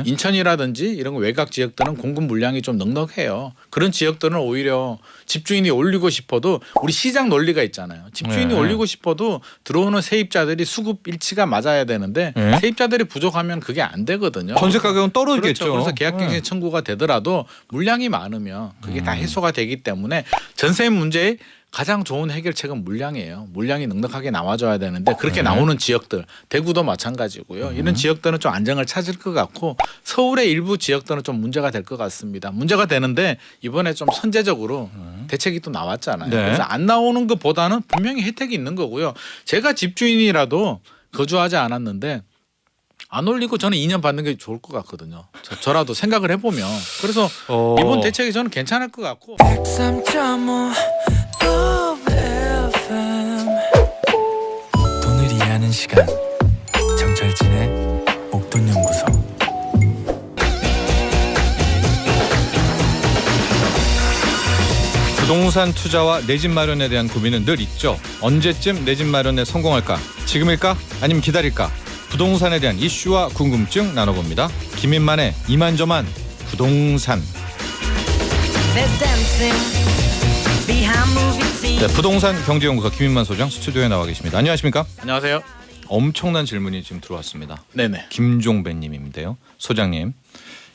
네. 인천이라든지 이런 외곽 지역들은 공급 물량이 좀 넉넉해요. 그런 지역들은 오히려 집주인이 올리고 싶어도 우리 시장 논리가 있잖아요. 집주인이 네. 올리고 싶어도 들어오는 세입자들이 수급 일치가 맞아야 되는데 네. 세입자들이 부족하면 그게 안 되거든요. 전세 가격은 떨어지겠죠. 그렇죠. 그래서 계약갱신 청구가 되더라도 물량이 많으면 그게 다 해소가 되기 때문에 전세 문제의 가장 좋은 해결책은 물량이에요. 물량이 넉넉하게 나와줘야 되는데 그렇게 나오는 지역들 대구도 마찬가지고요. 이런 지역들은 좀 안정을 찾을 것 같고 서울의 일부 지역들은 좀 문제가 될 것 같습니다. 문제가 되는데 이번에 좀 선제적으로 대책이 또 나왔잖아요. 네. 그래서 안 나오는 것보다는 분명히 혜택이 있는 거고요. 제가 집주인이라도 거주하지 않았는데 안 올리고 저는 2년 받는 게 좋을 것 같거든요. 저라도 생각을 해보면 그래서 이번 대책이 저는 괜찮을 것 같고 103.5 돈을 이해하는 시간 정철진의 목돈연구소. 부동산 투자와 내 집 마련에 대한 고민은 늘 있죠. 언제쯤 내 집 마련에 성공할까? 지금일까? 아니면 기다릴까? 부동산에 대한 이슈와 궁금증 나눠봅니다. 김인만의 이만저만 부동산. 네, 부동산 경제연구소 김인만 소장 스튜디오에 나와 계십니다. 안녕하십니까? 안녕하세요. 엄청난 질문이 지금 들어왔습니다. 네네. 김종배님인데요. 소장님,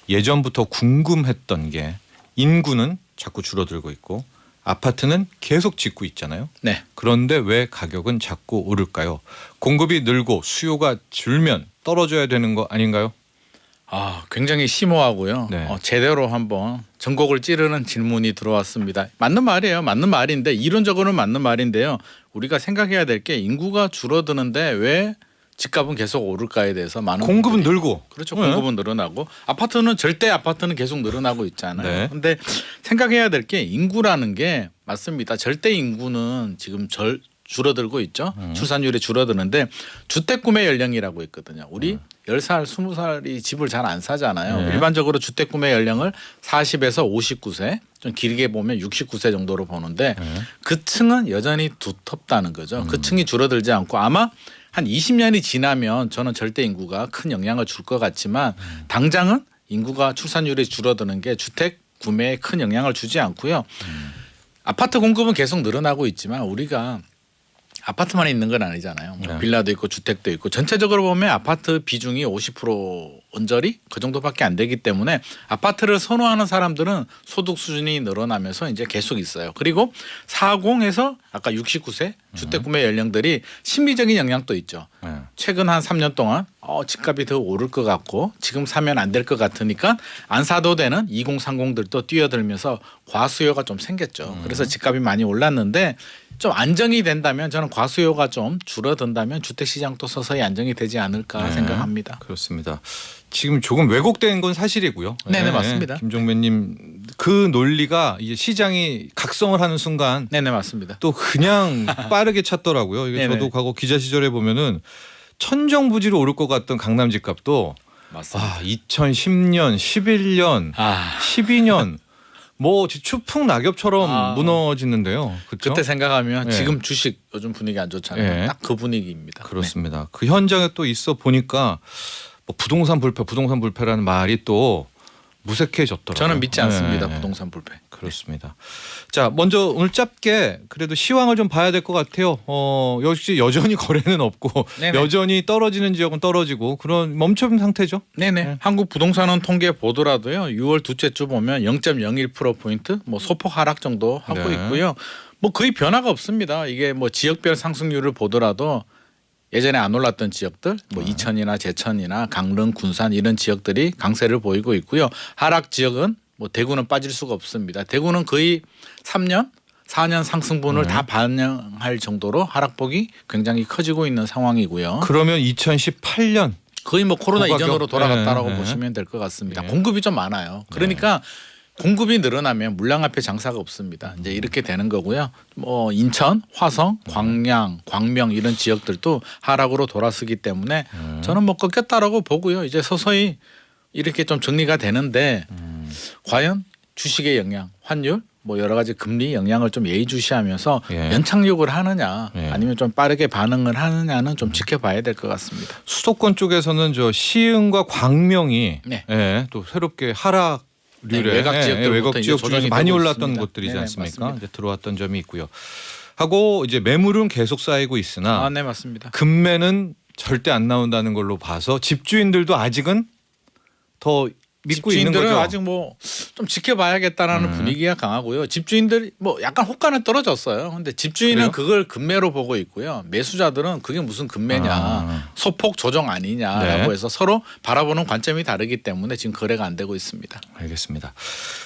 예전부터 궁금했던 게 인구는 자꾸 줄어들고 있고 아파트는 계속 짓고 있잖아요. 네. 그런데 왜 가격은 자꾸 오를까요? 공급이 늘고 수요가 줄면 떨어져야 되는 거 아닌가요? 아, 굉장히 심오하고요. 네. 제대로 한번 전곡을 찌르는 질문이 들어왔습니다. 맞는 말이에요. 맞는 말인데 이론적으로는 맞는 말인데요. 우리가 생각해야 될 게 인구가 줄어드는데 왜 집값은 계속 오를까에 대해서 많은 공급은 분들이 늘고 그렇죠. 네. 공급은 늘어나고 절대 아파트는 계속 늘어나고 있잖아요. 네. 근데 생각해야 될 게 인구라는 게 맞습니다. 절대 인구는 지금 줄어들고 있죠. 출산율이 줄어드는데 주택 구매 연령이라고 있거든요. 우리 10살, 20살이 집을 잘 안 사잖아요. 네. 일반적으로 주택 구매 연령을 40에서 59세, 좀 길게 보면 69세 정도로 보는데 그 층은 여전히 두텁다는 거죠. 그 층이 줄어들지 않고 아마 한 20년이 지나면 저는 절대 인구가 큰 영향을 줄 것 같지만 당장은 인구가 출산율이 줄어드는 게 주택 구매에 큰 영향을 주지 않고요. 아파트 공급은 계속 늘어나고 있지만 우리가 아파트만 있는 건 아니잖아요. 네. 빌라도 있고 주택도 있고 전체적으로 보면 아파트 비중이 50% 언저리 그 정도밖에 안 되기 때문에 아파트를 선호하는 사람들은 소득 수준이 늘어나면서 이제 계속 있어요. 그리고 40에서 아까 69세 주택 구매 연령들이 심리적인 영향도 있죠. 네. 최근 한 3년 동안 집값이 더 오를 것 같고 지금 사면 안 될 것 같으니까 안 사도 되는 2030들도 뛰어들면서 과수요가 좀 생겼죠. 그래서 집값이 많이 올랐는데 좀 안정이 된다면 저는 과수요가 좀 줄어든다면 주택시장도 서서히 안정이 되지 않을까 네. 생각합니다. 그렇습니다. 지금 조금 왜곡된 건 사실이고요. 네네, 맞습니다. 김종배님 그 논리가 이제 시장이 각성을 하는 순간 네네 맞습니다. 또 그냥 빠르게 찼더라고요. 이게 네네. 저도 과거 기자 시절에 보면은 천정부지로 오를 것 같던 강남 집값도 맞습니다. 2010년, 11년, 12년 뭐 추풍 낙엽처럼 무너지는데요. 그렇죠? 그때 생각하면 네. 지금 주식 요즘 분위기 안 좋잖아요. 네. 딱 그 분위기입니다. 그렇습니다. 그 현장에 또 있어 보니까 뭐 부동산 불패라는 말이 또 무색해졌더라고요. 저는 믿지 않습니다. 네. 부동산 불패. 그렇습니다. 자, 먼저 오늘 짧게 그래도 시황을 좀 봐야 될 것 같아요. 역시 여전히 거래는 없고 네네. 여전히 떨어지는 지역은 떨어지고 그런 멈춰진 상태죠. 네네. 네. 한국 부동산원 통계 보더라도요. 6월 둘째 주 보면 0.01% 뭐 소폭 하락 정도 하고 네. 있고요. 뭐 거의 변화가 없습니다. 이게 뭐 지역별 상승률을 보더라도 예전에 안 올랐던 지역들 뭐 이천이나 제천이나 강릉, 군산 이런 지역들이 강세를 보이고 있고요. 하락 지역은 뭐 대구는 빠질 수가 없습니다. 대구는 거의 3년, 4년 상승분을 다 반영할 정도로 하락폭이 굉장히 커지고 있는 상황이고요. 그러면 2018년 거의 뭐 코로나 고가격. 이전으로 돌아갔다라고 네. 보시면 될 것 같습니다. 네. 공급이 좀 많아요. 그러니까 공급이 늘어나면 물량 앞에 장사가 없습니다. 이제 이렇게 되는 거고요. 뭐 인천, 화성, 광양, 광명 이런 지역들도 하락으로 돌아서기 때문에 저는 뭐 꺾였다라고 보고요. 이제 서서히 이렇게 좀 정리가 되는데 과연 주식의 영향, 환율 뭐 여러 가지 금리 영향을 좀 예의주시하면서 예. 연착륙을 하느냐 예. 아니면 좀 빠르게 반응을 하느냐는 좀 지켜봐야 될 것 같습니다. 수도권 쪽에서는 저 시흥과 광명이 네. 예, 또 새롭게 하락률에 네, 외곽 지역들부터 외곽 이제 지역 조정이 중에서 많이 되고 올랐던 있습니다. 곳들이지 네네, 않습니까? 맞습니다. 이제 들어왔던 점이 있고요. 하고 이제 매물은 계속 쌓이고 있으나 아, 네 맞습니다. 금매는 절대 안 나온다는 걸로 봐서 집주인들도 아직은 더 믿고 있는 집주인들은 거죠. 아직 뭐 좀 지켜봐야겠다라는 분위기가 강하고요. 집주인들 뭐 약간 호가는 떨어졌어요. 근데 집주인은 그래요? 그걸 금매로 보고 있고요. 매수자들은 그게 무슨 금매냐, 아. 소폭 조정 아니냐라고 네. 해서 서로 바라보는 관점이 다르기 때문에 지금 거래가 안 되고 있습니다. 알겠습니다.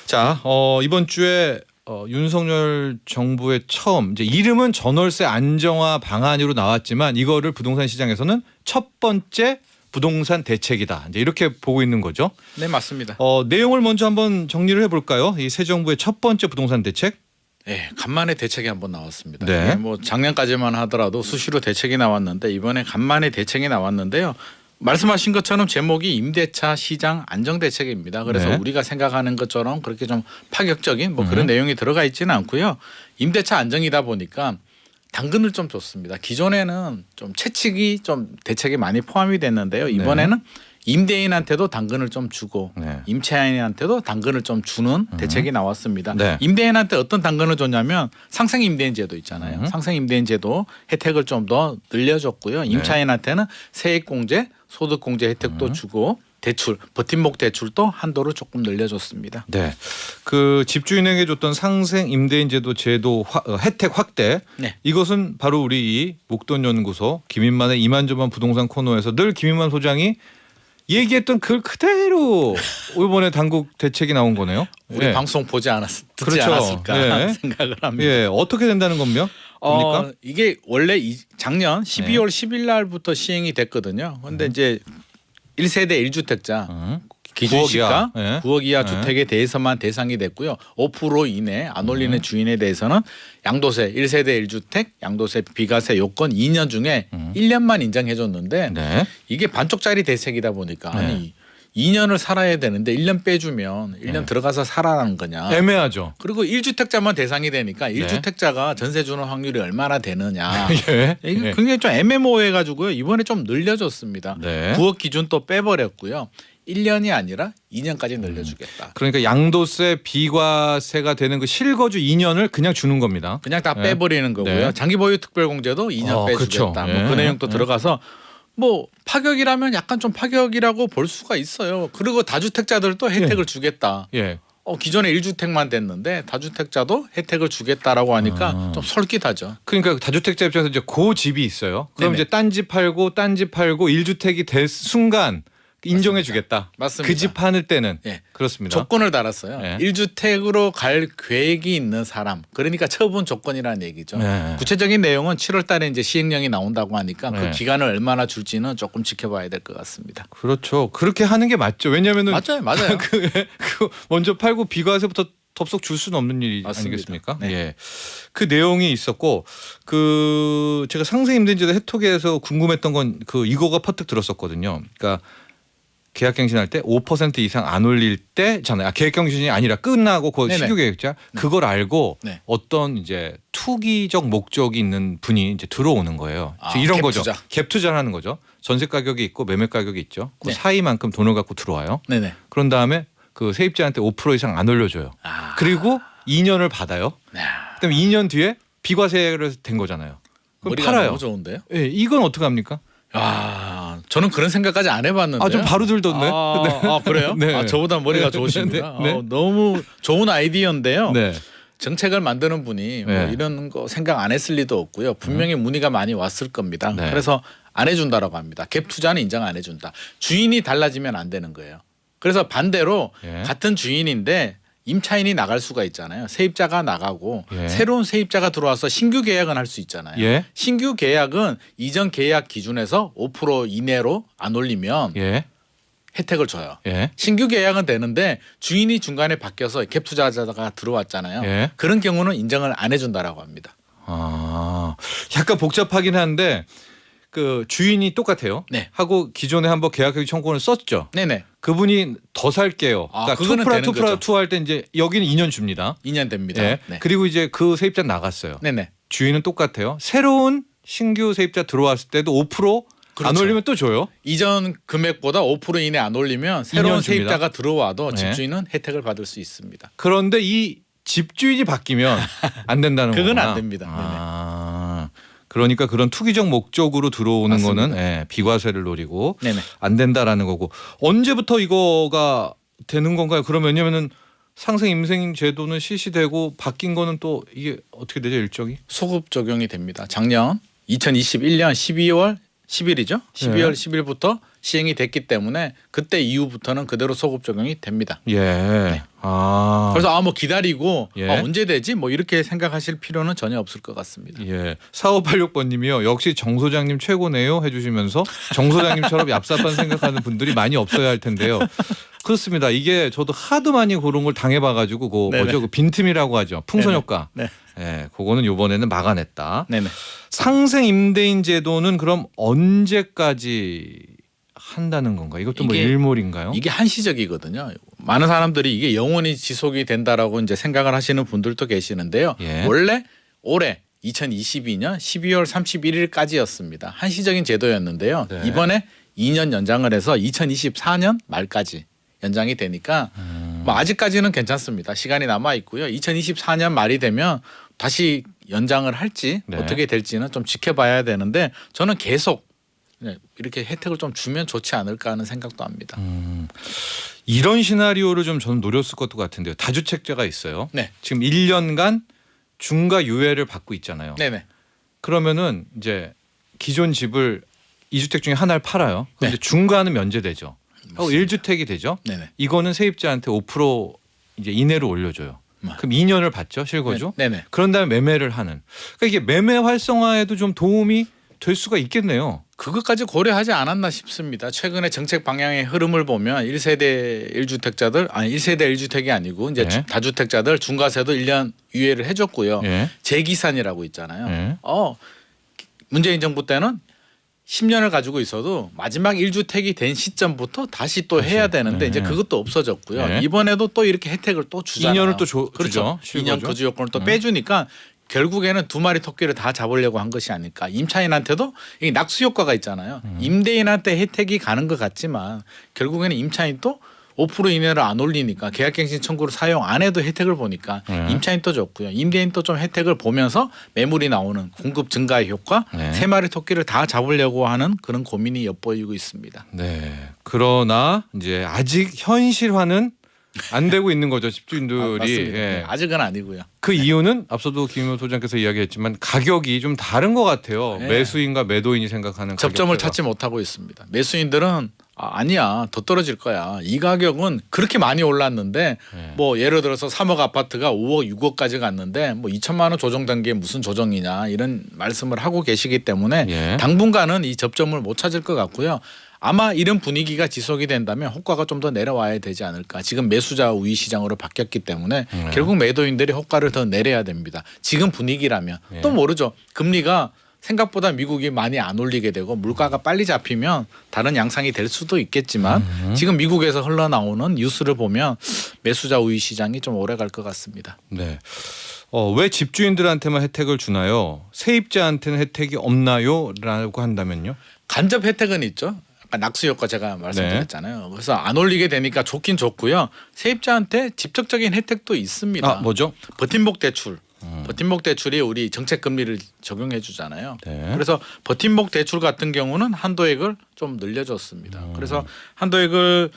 자, 이번 주에 윤석열 정부의 처음 이제 이름은 전월세 안정화 방안으로 나왔지만 이거를 부동산 시장에서는 첫 번째 부동산 대책이다. 이제 이렇게 보고 있는 거죠. 네 맞습니다. 내용을 먼저 한번 정리를 해볼까요? 이 새 정부의 첫 번째 부동산 대책. 네, 간만에 대책이 한번 나왔습니다. 네. 이게 뭐 작년까지만 하더라도 수시로 대책이 나왔는데 이번에 간만에 대책이 나왔는데요. 말씀하신 것처럼 제목이 임대차 시장 안정 대책입니다. 그래서 네. 우리가 생각하는 것처럼 그렇게 좀 파격적인 뭐 그런 내용이 들어가 있지는 않고요. 임대차 안정이다 보니까 당근을 좀 줬습니다. 기존에는 좀 채찍이 좀 대책에 많이 포함이 됐는데요. 이번에는 임대인한테도 당근을 좀 주고 네. 임차인한테도 당근을 좀 주는 대책이 나왔습니다. 네. 임대인한테 어떤 당근을 줬냐면 상생 임대인 제도 있잖아요. 상생 임대인 제도 혜택을 좀 더 늘려줬고요. 임차인한테는 세액공제, 소득공제 혜택도 주고 대출, 버팀목 대출도 한도를 조금 늘려줬습니다. 네. 그 집주인에게 줬던 상생 임대인 제도 혜택 확대. 네. 이것은 바로 우리 이 목돈연구소 김인만의 이만저만 부동산 코너에서 늘 김인만 소장이 얘기했던 그 그대로 이번에 당국 대책이 나온 거네요. 우리 예. 방송 보지 듣지 그렇죠. 않았을까 네. 생각을 합니다. 예, 어떻게 된다는 겁니까? 이게 원래 작년 12월 10일 날부터 시행이 됐거든요. 그런데 이제 1세대 1주택자 기준시가 9억 이하. 예. 9억 이하 예. 주택에 대해서만 대상이 됐고요. 5% 이내 안 올리는 주인에 대해서는 양도세 1세대 1주택 양도세 비과세 요건 2년 중에 1년만 인정해 줬는데 네. 이게 반쪽짜리 대책이다 보니까 네. 아니 2년을 살아야 되는데 1년 빼주면 1년 들어가서 살아라는 거냐. 애매하죠. 그리고 1주택자만 대상이 되니까 1주택자가 전세 주는 확률이 얼마나 되느냐. 예. 이게 예. 굉장히 좀 애매모호해가지고요. 이번에 좀 늘려줬습니다. 네. 9억 기준 또 빼버렸고요. 1년이 아니라 2년까지 늘려주겠다. 그러니까 양도세 비과세가 되는 그 실거주 2년을 그냥 주는 겁니다. 그냥 다 네. 빼버리는 거고요. 네. 장기보유 특별공제도 2년 빼주겠다. 그렇죠. 뭐 예. 그 내용도 들어가서 뭐 파격이라면 약간 좀 파격이라고 볼 수가 있어요. 그리고 다주택자들도 혜택을 주겠다. 예. 기존에 1주택만 됐는데 다주택자도 혜택을 주겠다라고 하니까 좀 솔깃하죠. 그러니까 다주택자 입장에서 이제 그 집이 있어요. 그럼 네네. 이제 딴 집 팔고 1주택이 될 순간 인정해 주겠다. 맞습니다. 그 집 파는 때는 예. 그렇습니다. 조건을 달았어요. 네. 1주택으로 갈 계획이 있는 사람. 그러니까 처분 조건이라는 얘기죠. 네. 구체적인 내용은 7월 달에 이제 시행령이 나온다고 하니까 네. 그 기간을 얼마나 줄지는 조금 지켜봐야 될 것 같습니다. 그렇죠. 그렇게 하는 게 맞죠. 왜냐하면은 맞아요. 그 먼저 팔고 비과세부터 덥석 줄 수는 없는 일이 맞습니다. 아니겠습니까? 네. 예. 그 내용이 있었고 그 제가 상생 임대인제도 해톡에서 궁금했던 건 그 이거가 퍼뜩 들었었거든요. 그러니까 계약갱신할 때 5% 이상 안 올릴 때잖아요. 계약갱신이 아니라 끝나고 그 네네. 신규계획자 그걸 알고 네. 어떤 이제 투기적 목적이 있는 분이 이제 들어오는 거예요. 아, 이런 갭 거죠. 투자. 갭 투자를 하는 거죠. 전세 가격이 있고 매매 가격이 있죠. 그 네. 사이만큼 돈을 갖고 들어와요. 네네. 그런 다음에 그 세입자한테 5% 이상 안 올려줘요. 아. 그리고 2년을 받아요. 네. 그다음에 2년 뒤에 비과세를 된 거잖아요. 그럼 머리가 팔아요. 너무 좋은데요? 예, 이건 어떻게 합니까? 저는 그런 생각까지 안 해봤는데요. 좀 바로 들던데. 그래요? 네. 저보다 머리가 네. 좋으십니다. 네. 네. 너무 좋은 아이디어인데요. 네. 정책을 만드는 분이 뭐 네. 이런 거 생각 안 했을 리도 없고요. 분명히 문의가 많이 왔을 겁니다. 네. 그래서 안 해준다라고 합니다. 갭 투자는 인정 안 해준다. 주인이 달라지면 안 되는 거예요. 그래서 반대로 예. 같은 주인인데 임차인이 나갈 수가 있잖아요. 세입자가 나가고 예. 새로운 세입자가 들어와서 신규 계약은 할 수 있잖아요. 예. 신규 계약은 이전 계약 기준에서 5% 이내로 안 올리면 예. 혜택을 줘요. 예. 신규 계약은 되는데 주인이 중간에 바뀌어서 갭 투자자가 들어왔잖아요. 예. 그런 경우는 인정을 안 해준다라고 합니다. 약간 복잡하긴 한데 그 주인이 똑같아요. 네. 하고 기존에 한번 계약하기 청구권을 썼죠. 네네. 그분이 더 살게요. 아, 그러니까 그거는 투프라 되는 투프라 거죠. 투 할 때 이제 여기는 2년 줍니다. 2년 됩니다. 예. 네. 그리고 이제 그 세입자 나갔어요. 네네. 주인은 똑같아요. 새로운 신규 세입자 들어왔을 때도 5% 안 그렇죠. 올리면 또 줘요. 이전 금액보다 5% 이내 안 올리면 새로운 2년 줍니다. 세입자가 들어와도 네. 집주인은 혜택을 받을 수 있습니다. 그런데 이 집주인이 바뀌면 안 된다는 그건 거구나. 안 됩니다. 아, 그러니까 그런 투기적 목적으로 들어오는 맞습니다. 거는 예, 비과세를 노리고 네네. 안 된다라는 거고 언제부터 이거가 되는 건가요? 그러면 왜냐면은 상생 임생 제도는 실시되고 바뀐 거는 또 이게 어떻게 되죠 일정이? 소급 적용이 됩니다. 작년 2021년 12월 10일이죠. 12월 10일부터 시행이 됐기 때문에 그때 이후부터는 그대로 소급 적용이 됩니다. 예. 아. 그래서 뭐 기다리고 예. 언제 되지 뭐 이렇게 생각하실 필요는 전혀 없을 것 같습니다. 예. 4586번님이요. 역시 정 소장님 최고네요 해주시면서 정 소장님처럼 얍삽한 생각하는 분들이 많이 없어야 할 텐데요. 그렇습니다. 이게 저도 하도 많이 그런 걸 당해봐가지고 그 네네. 뭐죠? 그 빈틈이라고 하죠. 풍선 네네. 효과. 네. 예, 그거는 이번에는 막아냈다. 네네. 상생 임대인 제도는 그럼 언제까지 한다는 건가? 이것도 뭐 이게- 일몰인가요? 이게 한시적이거든요. 많은 사람들이 이게 영원히 지속이 된다라고 이제 생각을 하시는 분들도 계시는데요. 예. 원래 올해 2022년 12월 31일까지였습니다. 한시적인 제도였는데요. 네. 이번에 2년 연장을 해서 2024년 말까지 연장이 되니까 뭐 아직까지는 괜찮습니다. 시간이 남아 있고요. 2024년 말이 되면 다시 연장을 할지 네. 어떻게 될지는 좀 지켜봐야 되는데 저는 계속 이렇게 혜택을 좀 주면 좋지 않을까 하는 생각도 합니다. 이런 시나리오를 좀 저는 노렸을 것도 같은데요. 다주택자가 있어요. 네. 지금 1년간 중과 유예를 받고 있잖아요. 네네. 그러면은 이제 기존 집을 2주택 중에 하나를 팔아요. 그런데 네. 중과는 면제되죠. 하고 1주택이 되죠. 네네. 이거는 세입자한테 5% 이제 이내로 올려줘요. 그럼 2년을 받죠 실거주. 네네. 그런 다음에 매매를 하는. 그러니까 이게 매매 활성화에도 좀 도움이 될 수가 있겠네요. 그것까지 고려하지 않았나 싶습니다. 최근에 정책 방향의 흐름을 보면 1세대 1주택자들 아니 1세대 1주택이 아니고 이제 네. 다주택자들 중과세도 1년 유예를 해줬고요. 예. 재기산이라고 있잖아요. 예. 문재인 정부 때는 10년을 가지고 있어도 마지막 1주택이 된 시점부터 다시 또 해야 되는데 네. 이제 그것도 없어졌고요. 네. 이번에도 또 이렇게 혜택을 또 주잖아요. 2년을 또 주죠. 그렇죠. 2년 실거주. 거주 요건을 또 빼주니까 결국에는 두 마리 토끼를 다 잡으려고 한 것이 아닐까. 임차인한테도 이게 낙수 효과가 있잖아요. 임대인한테 혜택이 가는 것 같지만 결국에는 임차인도 5% 이내로 안 올리니까 계약갱신 청구를 사용 안 해도 혜택을 보니까 임차인도 좋고요. 임대인도 좀 혜택을 보면서 매물이 나오는 공급 증가의 효과 네. 세 마리 토끼를 다 잡으려고 하는 그런 고민이 엿보이고 있습니다. 네. 그러나 이제 아직 현실화는 안 되고 있는 거죠 집주인들이. 맞습니다. 예. 네, 아직은 아니고요. 그 이유는 앞서도 김효 소장께서 이야기했지만 가격이 좀 다른 것 같아요. 네. 매수인과 매도인이 생각하는 접점을 가격대가. 찾지 못하고 있습니다. 매수인들은 아니야 더 떨어질 거야. 이 가격은 그렇게 많이 올랐는데 네. 뭐 예를 들어서 3억 아파트가 5억 6억까지 갔는데 뭐 2천만 원 조정된 게 무슨 조정이냐 이런 말씀을 하고 계시기 때문에 예. 당분간은 이 접점을 못 찾을 것 같고요. 아마 이런 분위기가 지속이 된다면 호가가 좀 더 내려와야 되지 않을까. 지금 매수자 우위 시장으로 바뀌었기 때문에 결국 매도인들이 호가를 더 내려야 됩니다. 지금 분위기라면 예. 또 모르죠. 금리가 생각보다 미국이 많이 안 올리게 되고 물가가 빨리 잡히면 다른 양상이 될 수도 있겠지만 지금 미국에서 흘러나오는 뉴스를 보면 매수자 우위 시장이 좀 오래 갈 것 같습니다. 네. 왜 집주인들한테만 혜택을 주나요? 세입자한테는 혜택이 없나요? 라고 한다면요. 간접 혜택은 있죠. 아까 낙수 효과 제가 말씀드렸잖아요. 그래서 안 올리게 되니까 좋긴 좋고요. 세입자한테 직접적인 혜택도 있습니다. 아, 뭐죠? 버팀목 대출. 버팀목 대출이 우리 정책 금리를 적용해 주잖아요. 네. 그래서 버팀목 대출 같은 경우는 한도액을 좀 늘려줬습니다. 그래서 한도액을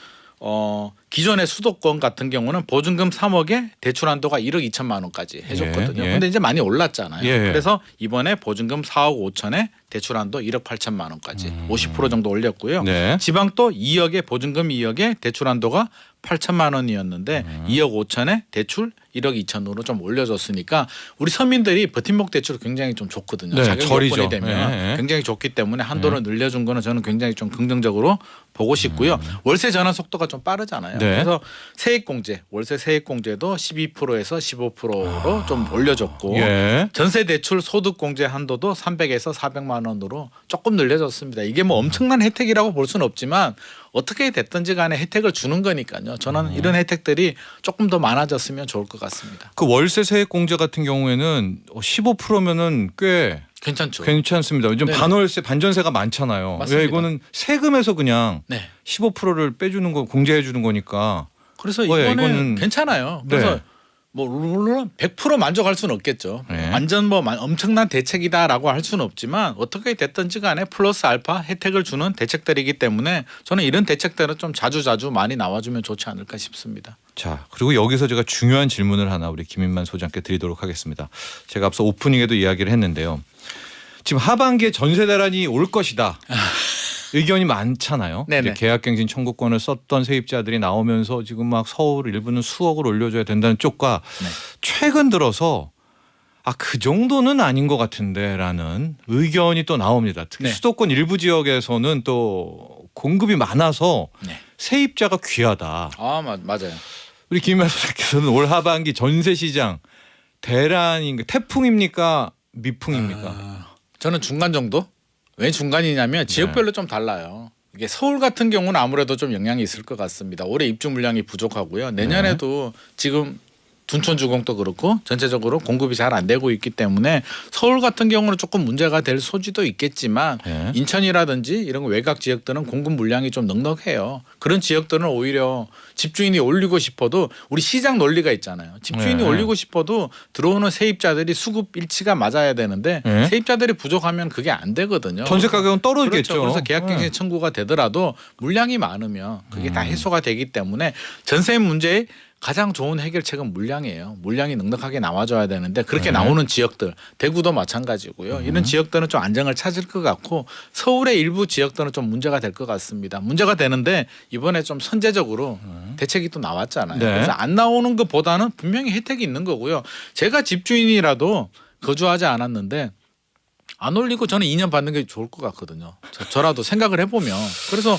기존의 수도권 같은 경우는 보증금 3억에 대출 한도가 1억 2천만 원까지 해줬거든요. 예, 예. 근데 이제 많이 올랐잖아요. 예, 예. 그래서 이번에 보증금 4억 5천에 대출 한도 1억 8천만 원까지 50% 정도 올렸고요. 네. 지방도 2억에 보증금 2억에 대출 한도가 8천만 원이었는데 2억 5천에 대출 1억 2천으로 좀 올려줬으니까 우리 서민들이 버팀목 대출 굉장히 좀 좋거든요. 네, 자격 절이죠. 요건이 되면 네. 굉장히 좋기 때문에 한도를 늘려준 거는 저는 굉장히 좀 긍정적으로 보고 싶고요. 월세 전환 속도가 좀 빠르잖아요. 네. 그래서 세액공제, 월세 세액공제도 12%에서 15%로 좀 올려줬고 예. 전세 대출 소득 공제 한도도 300에서 400만 원으로 조금 늘려졌습니다. 이게 뭐 엄청난 혜택이라고 볼 수는 없지만 어떻게 됐든지 간에 혜택을 주는 거니까요. 저는 이런 혜택들이 조금 더 많아졌으면 좋을 것 같습니다. 그 월세 세액공제 같은 경우에는 15%면은 꽤 괜찮죠. 괜찮습니다. 요즘 네네. 반월세, 반전세가 많잖아요. 맞습니다. 왜 이거는 세금에서 그냥 네. 15%를 빼주는 거 공제해 주는 거니까. 그래서 예, 이거는 이거는 괜찮아요. 그래서 네. 뭐 물론 100% 만족할 수는 없겠죠. 네. 완전 뭐 엄청난 대책이다라고 할 수는 없지만 어떻게 됐든지 간에 플러스 알파 혜택을 주는 대책들이기 때문에 저는 이런 대책들은 좀 자주 많이 나와주면 좋지 않을까 싶습니다. 자, 그리고 여기서 제가 중요한 질문을 하나 우리 김인만 소장께 드리도록 하겠습니다. 제가 앞서 오프닝에도 이야기를 했는데요. 지금 하반기에 전세 대란이 올 것이다. 의견이 많잖아요. 네네. 이제 계약갱신 청구권을 썼던 세입자들이 나오면서 지금 막 서울 일부는 수억을 올려줘야 된다는 쪽과 네. 최근 들어서 그 정도는 아닌 것 같은데라는 의견이 또 나옵니다. 특히 네. 수도권 일부 지역에서는 또 공급이 많아서 네. 세입자가 귀하다. 맞아요. 우리 김인만 소장께서는 올 하반기 전세 시장 대란인가 태풍입니까 미풍입니까? 저는 중간 정도? 왜 중간이냐면 지역별로 좀 달라요. 이게 서울 같은 경우는 아무래도 좀 영향이 있을 것 같습니다. 올해 입주 물량이 부족하고요. 내년에도 지금 둔촌주공도 그렇고 전체적으로 공급이 잘 안 되고 있기 때문에 서울 같은 경우는 조금 문제가 될 소지도 있겠지만 네. 인천이라든지 이런 외곽 지역들은 공급 물량이 좀 넉넉해요. 그런 지역들은 오히려 집주인이 올리고 싶어도 우리 시장 논리가 있잖아요. 집주인이 네. 올리고 싶어도 들어오는 세입자들이 수급 일치가 맞아야 되는데 네. 세입자들이 부족하면 그게 안 되거든요. 전세 가격은 떨어지겠죠. 그렇죠. 그래서 계약갱신 청구가 되더라도 물량이 많으면 그게 다 해소가 되기 때문에 전세 문제의 가장 좋은 해결책은 물량이에요. 물량이 넉넉하게 나와줘야 되는데 그렇게 나오는 지역들 대구도 마찬가지고요. 이런 지역들은 좀 안정을 찾을 것 같고 서울의 일부 지역들은 좀 문제가 될 것 같습니다. 문제가 되는데 이번에 좀 선제적으로 대책이 또 나왔잖아요. 네. 그래서 안 나오는 것보다는 분명히 혜택이 있는 거고요. 제가 집주인이라도 거주하지 않았는데 안 올리고 저는 2년 받는 게 좋을 것 같거든요. 저라도 생각을 해보면. 그래서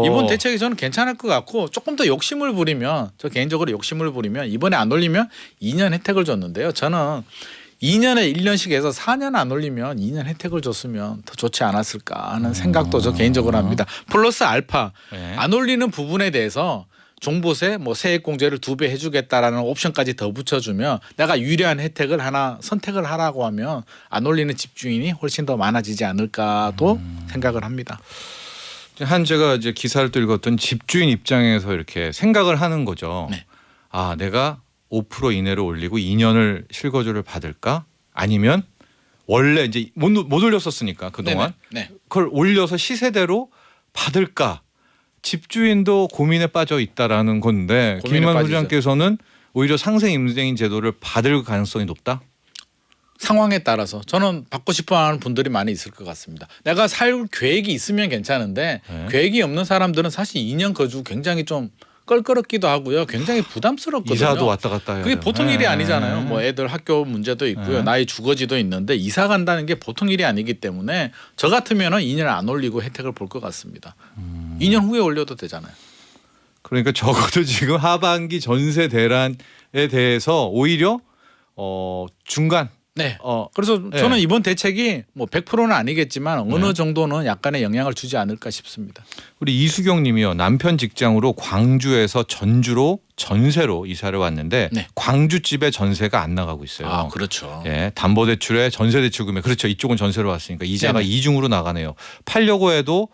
이번 대책이 저는 괜찮을 것 같고 조금 더 욕심을 부리면 저 개인적으로 욕심을 부리면 이번에 안 올리면 2년 혜택을 줬는데요. 저는 2년에 1년씩 해서 4년 안 올리면 2년 혜택을 줬으면 더 좋지 않았을까 하는 생각도 저 개인적으로 합니다. 플러스 알파 네. 안 올리는 부분에 대해서 종부세 뭐 세액공제를 2배 해주겠다라는 옵션까지 더 붙여주면 내가 유리한 혜택을 하나 선택을 하라고 하면 안 올리는 집주인이 훨씬 더 많아지지 않을까도 생각을 합니다. 한 제가 이제 기사를 또 읽었던 집주인 입장에서 이렇게 생각을 하는 거죠. 네. 내가 5% 이내로 올리고 2년을 실거주를 받을까? 아니면 원래 이제 못 올렸었으니까 그동안 네네. 네. 그걸 올려서 시세대로 받을까? 집주인도 고민에 빠져 있다라는 건데 고민에 김인만 빠지죠. 소장께서는 오히려 상생 임대인 제도를 받을 가능성이 높다. 상황에 따라서 저는 받고 싶어하는 분들이 많이 있을 것 같습니다. 내가 살 계획이 있으면 괜찮은데 네. 계획이 없는 사람들은 사실 2년 거주 굉장히 좀 껄끄럽기도 하고요. 굉장히 부담스럽거든요. 이사도 왔다 갔다 해야 그게 돼요. 보통 네. 일이 아니잖아요. 뭐 애들 학교 문제도 있고요. 네. 나의 주거지도 있는데 이사 간다는 게 보통 일이 아니기 때문에 저 같으면은 2년 안 올리고 혜택을 볼 것 같습니다. 2년 후에 올려도 되잖아요. 그러니까 적어도 지금 하반기 전세 대란에 대해서 오히려 중간 네. 어, 그래서 네. 저는 이번 대책이 뭐 100%는 아니겠지만 어느 네. 정도는 약간의 영향을 주지 않을까 싶습니다. 우리 이수경 님이요. 남편 직장으로 광주에서 전주로 전세로 이사를 왔는데 네. 광주집에 전세가 안 나가고 있어요. 그렇죠. 예, 담보대출에 전세대출 금액 그렇죠. 이쪽은 전세로 왔으니까 이자가 네네. 이중으로 나가네요. 팔려고 해도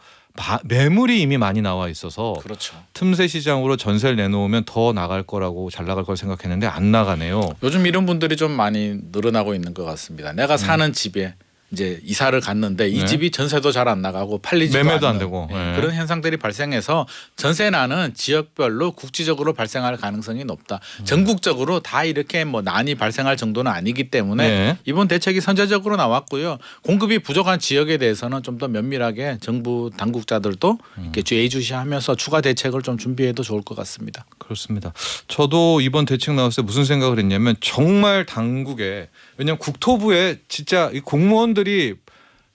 매물이 이미 많이 나와 있어서 그렇죠. 틈새 시장으로 전세를 내놓으면 더 나갈 거라고 잘 나갈 걸 생각했는데 안 나가네요. 요즘 이런 분들이 좀 많이 늘어나고 있는 것 같습니다. 내가 사는 집에 이제 이사를 갔는데 이 네. 집이 전세도 잘 안 나가고 팔리지도 매매도 안 않는, 되고. 네, 네. 그런 현상들이 발생해서 전세난은 지역별로 국지적으로 발생할 가능성이 높다. 전국적으로 다 이렇게 뭐 난이 발생할 정도는 아니기 때문에 네. 이번 대책이 선제적으로 나왔고요. 공급이 부족한 지역에 대해서는 좀 더 면밀하게 정부 당국자들도 이렇게 예의주시하면서 추가 대책을 좀 준비해도 좋을 것 같습니다. 그렇습니다. 저도 이번 대책 나왔을 때 무슨 생각을 했냐면 정말 당국에 왜냐하면 국토부에 진짜 이 공무원들이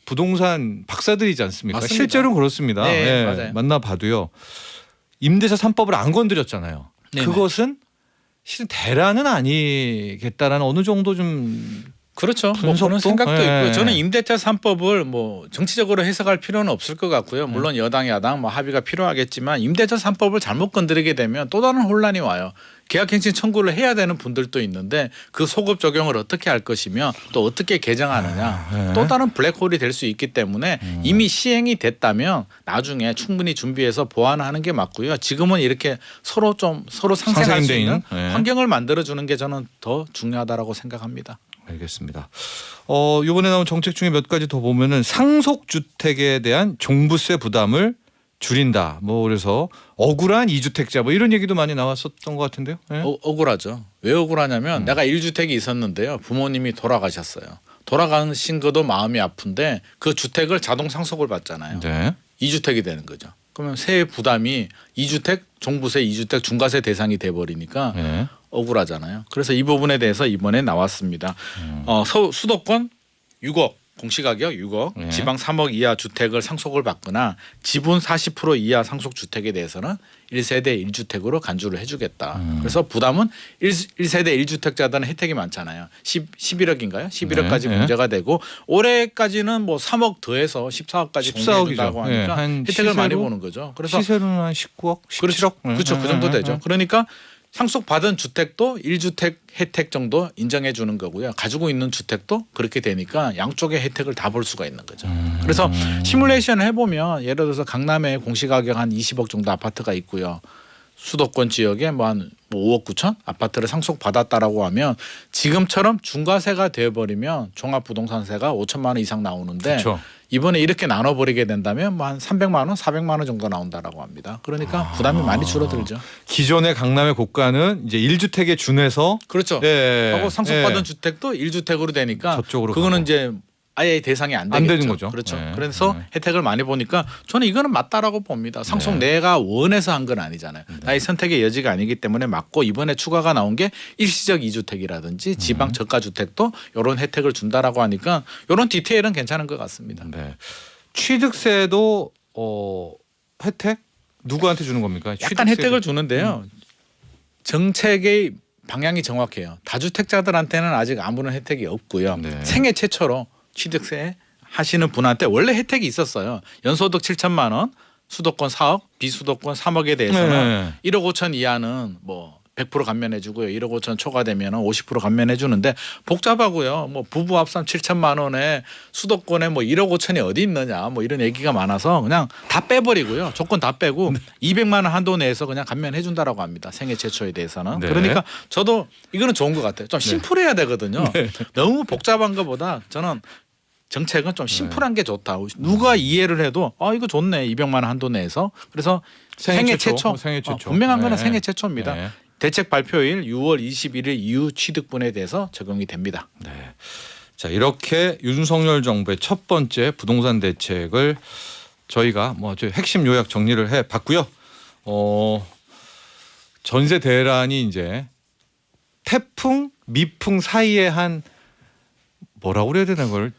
부동산 박사들이지 않습니까? 맞습니다. 실제로 그렇습니다. 네, 예, 맞아요. 만나봐도요. 임대차 3법을 안 건드렸잖아요. 네네. 그것은 실은 대란은 아니겠다라는 어느 정도 좀 그렇죠. 뭐 분석도? 그런 생각도 예. 있고요. 저는 임대차 3법을 뭐 정치적으로 해석할 필요는 없을 것 같고요. 물론 여당 야당 뭐 합의가 필요하겠지만 임대차 3법을 잘못 건드리게 되면 또 다른 혼란이 와요. 계약갱신 청구를 해야 되는 분들도 있는데 그 소급 적용을 어떻게 할 것이며 또 어떻게 개정하느냐 또 다른 블랙홀이 될 수 있기 때문에 이미 시행이 됐다면 나중에 충분히 준비해서 보완하는 게 맞고요. 지금은 이렇게 서로 상생할 수 있는 네. 환경을 만들어주는 게 저는 더 중요하다라고 생각합니다. 알겠습니다. 이번에 나온 정책 중에 몇 가지 더 보면은 상속주택에 대한 종부세 부담을 줄인다. 뭐 그래서 억울한 2주택자 뭐 이런 얘기도 많이 나왔었던 것 같은데요. 네. 억울하죠. 왜 억울하냐면 내가 1주택이 있었는데요. 부모님이 돌아가셨어요. 돌아가신 것도 마음이 아픈데 그 주택을 자동 상속을 받잖아요. 네. 2주택이 되는 거죠. 그러면 세액 부담이 2주택 종부세 2주택 중과세 대상이 돼버리니까 네. 억울하잖아요. 그래서 이 부분에 대해서 이번에 나왔습니다. 수도권 6억 공시가격 6억 네. 지방 3억 이하 주택을 상속을 받거나 지분 40% 이하 상속 주택에 대해서는 1세대 1주택으로 간주를 해주겠다. 그래서 부담은 1세대 1주택자들은 혜택이 많잖아요. 11억인가요? 11억까지 네. 공제가 되고 올해까지는 뭐 3억 더해서 14억까지 공제된다고 하니까 한 혜택을 많이 시세로? 보는 거죠. 그래서 시세로는 한 19억, 17억. 그렇죠. 그렇죠. 그 정도 되죠. 그러니까 상속받은 주택도 1주택 혜택 정도 인정해 주는 거고요. 가지고 있는 주택도 그렇게 되니까 양쪽의 혜택을 다 볼 수가 있는 거죠. 그래서 시뮬레이션을 해보면 예를 들어서 강남에 공시가격 한 20억 정도 아파트가 있고요. 수도권 지역에 뭐 한 5억 9천 아파트를 상속받았다라고 하면 지금처럼 중과세가 되어버리면 종합부동산세가 5천만 원 이상 나오는데 그렇죠. 이번에 이렇게 나눠버리게 된다면 뭐 한 300만 원, 400만 원 정도 나온다라고 합니다. 그러니까 부담이 많이 줄어들죠. 기존의 강남의 고가는 이제 1주택에 준해서 그렇죠. 예. 하고 상속받은 예. 주택도 1주택으로 되니까 저쪽으로 그거는 가고. 이제 아예 대상이 안 안 되겠죠. 되는 거죠. 그렇죠. 네. 그래서 네. 혜택을 많이 보니까 저는 이거는 맞다라고 봅니다. 상속 네. 내가 원해서 한 건 아니잖아요. 나의 선택의 여지가 아니기 때문에 맞고 이번에 추가가 나온 게 일시적 2주택이라든지 지방 저가 주택도 이런 혜택을 준다라고 하니까 이런 디테일은 괜찮은 것 같습니다. 네. 취득세도 혜택 누구한테 주는 겁니까? 약간 혜택을 주는데요. 정책의 방향이 정확해요. 다주택자들한테는 아직 아무런 혜택이 없고요. 네. 생애 최초로 취득세 하시는 분한테 원래 혜택이 있었어요. 연소득 7천만 원, 수도권 4억, 비수도권 3억에 대해서는 네. 1억 5천 이하는 뭐 100% 감면해 주고요. 1억 5천 초과되면 50% 감면해 주는데 복잡하고요. 뭐 부부 합산 7천만 원에 수도권에 뭐 1억 5천이 어디 있느냐 뭐 이런 얘기가 많아서 그냥 다 빼버리고요. 조건 다 빼고 200만 원 한도 내에서 그냥 감면해 준다라고 합니다. 생애 최초에 대해서는. 네. 그러니까 저도 이거는 좋은 것 같아요. 좀 심플해야 되거든요. 너무 복잡한 것보다 저는 정책은 좀 심플한 게 좋다. 누가 이해를 해도 이거 좋네. 200만 원 한도 내에서. 그래서 생애 최초. 생애 최초. 분명한 거는 네. 생애 최초입니다. 네. 대책 발표일 6월 21일 이후 취득분에 대해서 적용이 됩니다. 네. 자, 이렇게 윤석열 정부의 첫 번째 부동산 대책을 저희가 뭐 아주 핵심 요약 정리를 해 봤고요. 전세 대란이 이제 태풍, 미풍 사이에 한 뭐라고 그래야 되나 걸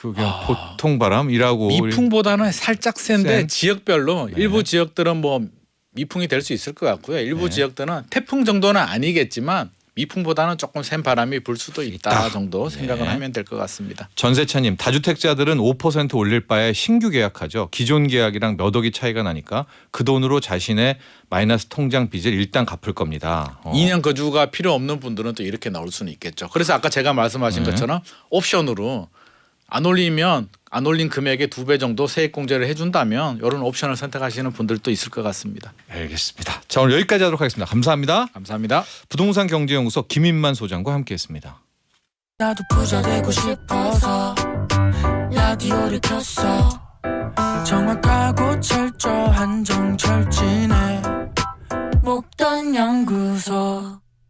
그냥 보통 바람이라고 미풍보다는 살짝 센데 센? 지역별로 네. 일부 지역들은 뭐 미풍이 될 수 있을 것 같고요. 일부 네. 지역들은 태풍 정도는 아니겠지만 미풍보다는 조금 센 바람이 불 수도 있다 정도 생각을 네. 하면 될 것 같습니다. 전세차님 다주택자들은 5% 올릴 바에 신규 계약하죠. 기존 계약이랑 몇 억이 차이가 나니까 그 돈으로 자신의 마이너스 통장 빚을 일단 갚을 겁니다. 2년 거주가 필요 없는 분들은 또 이렇게 나올 수는 있겠죠. 그래서 아까 제가 말씀하신 네. 것처럼 옵션으로 안 올린 금액의 2배 정도 세액 공제를 해준다면 이런 옵션을 선택하시는 분들도 있을 것 같습니다. 알겠습니다. 자, 오늘 여기까지 하도록 하겠습니다. 감사합니다. 감사합니다. 부동산 경제연구소 김인만 소장과 함께했습니다. 나도 부자 되고 싶어서 라디오를 켰어. 정확하고 철저한 정철진의 목돈 연구소.